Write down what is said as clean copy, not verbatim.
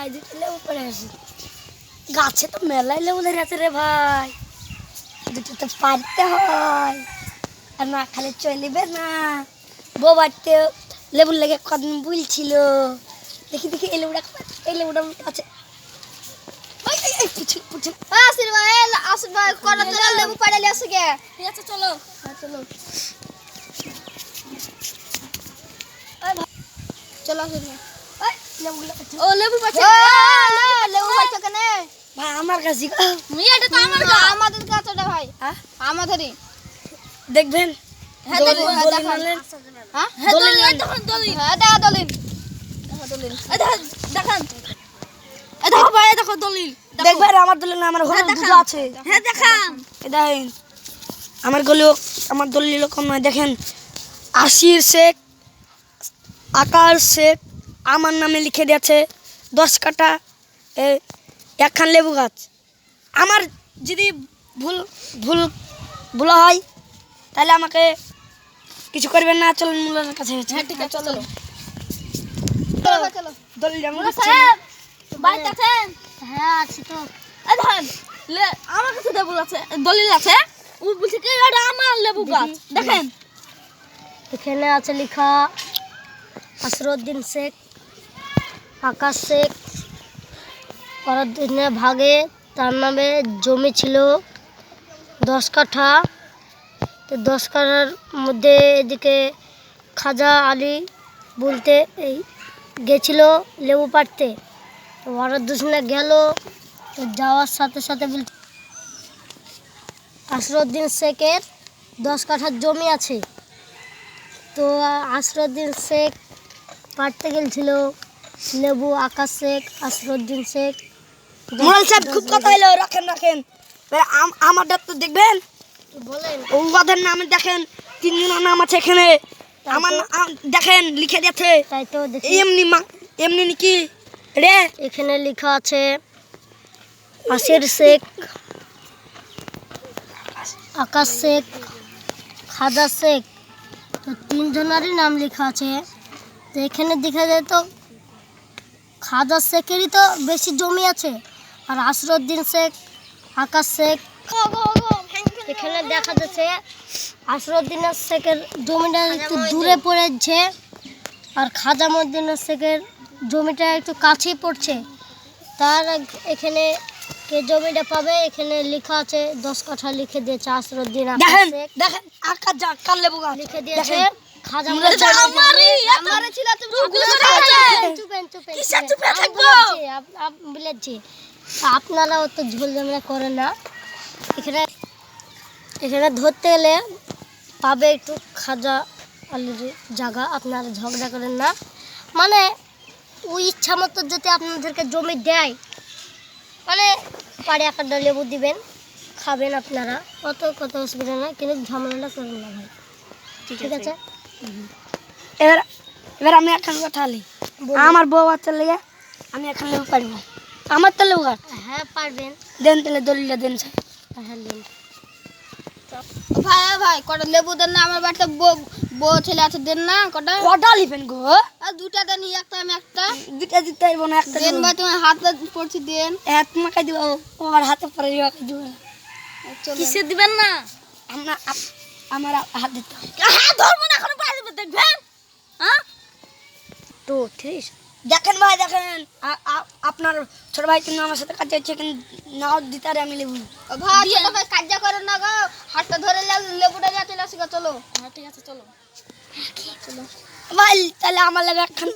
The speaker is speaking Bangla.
ভাই দুটো লেবু পড়ে আসি গাছে তো মেলাই লেবু ধরে আছে রে ভাই দুটো তো পারতে হয় আর না খালি চলিবে না বউ বাড়তে লেবুর লেগে কদিন বুলছিল দেখি দেখি এই লেবুটা আছে আসির ভাই কটা তোরা লেবু পাড়ালে আসে গে ঠিক আছে চলো চলো চলো আসির ভাই ও লেবু পাচ্ছে লেবু পাচ্ছে কেন ভাই আমার কাছে এটা তো আমাদের কাছে ওটা ভাই আমাদেরই দেখবেন হ্যাঁ দেখো হ্যাঁ দলিল দেখুন দলিল হ্যাঁ দেখা দলিল দেখা দলিল দেখেন দেখো ভাই দেখো দলিল দেখবেন আমার দলিল না আমার ঘরে দুটো আছে হ্যাঁ দেখান দেখেন আমার দলিল কম নয় দেখেন আশির শেখ আকার শেখ আমার নামে লিখে দিয়েছে 10 কাঠা একখান লেবু গাছ আমার যদি ভুল হয় তাহলে আমাকে কিছু করবেন না চলুন মুলার কাছে হ্যাঁ ঠিক আছে চলো চলো দলিল বাড়িতে আছেন হ্যাঁ আছি তো এই দেখেন আমার কাছে লেবু আছে দলিল আছে ও বলছে কি এটা আমার লেবু গাছ দেখেন এখানে আছে লেখা আসরউদ্দিন শেখ আকাশ শেখ পরদিনে ভাগে তার নামে জমি ছিল 10 কাঠা তো 10 কাঠার মধ্যে এদিকে খাজা আলী বলতে এই গেছিল লেবু পাড়তে তো ওরা গেল তো যাওয়ার সাথে সাথে বলতে আসরউদ্দিন শেখের 10 কাঠার জমি আছে তো আসরউদ্দিন শেখ পাড়তে গেছিল লেবু আকাশ শেখ আসরউদ্দিন শেখ মোরাল সাহেব খুব কথা হলো রাখেন আমাদের তো দেখবেন বলেন ওদের নামে দেখেন 3 জনের নাম আছে এখানে আমার দেখেন লিখে দিয়েছে তাই তো দেখি এমনি নাকি রে এখানে লেখা আছে আসির শেখ আকাশ শেখ খাজা শেখ তো 3 জনেরই নাম লেখা আছে তো এখানে দেখা যায় তো খাজা শেখেরই তো বেশি জমি আছে আর আসরউদ্দিন শেখ আকাশ শেখ এখানে দেখা যাচ্ছে আসরউদ্দিন শেখের জমিটা একটু দূরে পড়েছে আর খাজা মউদ্দিন শেখের জমিটা একটু কাছেই পড়ছে তার এখানে কে জমিটা পাবে এখানে লেখা আছে 10 কাঠা লিখে দিয়েছে আসরউদ্দিন আকাশ শেখ দেখেন আকাশ কাল লেবু গাছ লিখে দিয়েছে খাজা আমারই ছিল তুমি চুপে থাকবো বলেছি আপনারাও তো ঝোল ঝামেলা করেন না এখানে ধরতে গেলে পাবে একটু খাজা আলির জায়গা আপনারা ঝগড়া করেন না মানে ওই ইচ্ছা মতো যদি আপনাদেরকে জমি দেয় মানে পাড়ে একটা লেবু দিবেন খাবেন আপনারা কত অসুবিধা না কিন্তু ঝামেলা করেন না ভাই ঠিক আছে এবার আমি এখন কথা বলি আমার বউ বাচ্চা লেগে আমি এখন লেবু পারবো আমার তো লেবু গাছ হ্যাঁ পারবেন দেন তাহলে দলিলটা দেন হ্যাঁ দেন ভাই কটা লেবু দেন না আমার বাড়িতে বউ ছেলে আছে দেন না কটা লিখবেন গো আর দুটা দেন একটা আমি একটা দুটা দিতে হইব না একটা দেন ভাই তোমার হাতে পড়ছি দেন এক মাকে দিব আমার হাতে পড়ে দিব কিসে দিবেন না আমার হাত দিতে হ্যাঁ ধরবো না এখন বাইরে দেখবেন হ্যাঁ তো ঠিক দেখেন ভাই দেখেন আপনার ছোট ভাই কিন্তু আমার সাথে কাজ হচ্ছে কিন্তু নাও দিতে আরে আমি লেবু ভাই ছোট ভাই কাজ করেন না গো হাতটা ধরে লেবুটা যা চলে আসি চলো হ্যাঁ ঠিক আছে চলো ভাই তাহলে আমার লাগে একখান